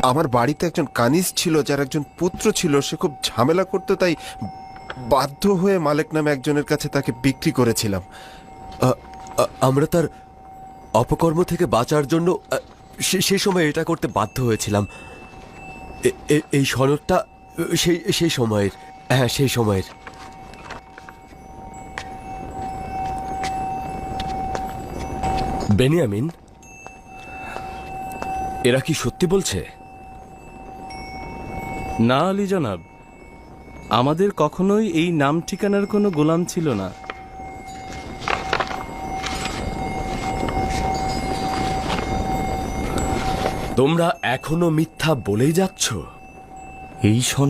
আমার বাড়িতে একজন কানিজ ছিল, যার একজন পুত্র ছিল, সে খুব ঝামেলা করতো, তাই বাধ্য হয়ে মালেক নামে একজনের কাছে তাকে বিক্রি করেছিলাম। আমরা তার অপকর্ম থেকে বাঁচার জন্য সেই সময় এটা করতে বাধ্য হয়েছিলাম। এই সনদটা সেই সময়ের। হ্যাঁ, সেই সময়ের। বেনিয়ামিন, এরা কি সত্যি বলছে? না আলী জনাব, আমাদের কখনোই এই নাম ঠিকানার কোনো গোলাম ছিল না। তোমরা এখনো মিথ্যা বলেই যাচ্ছ? এই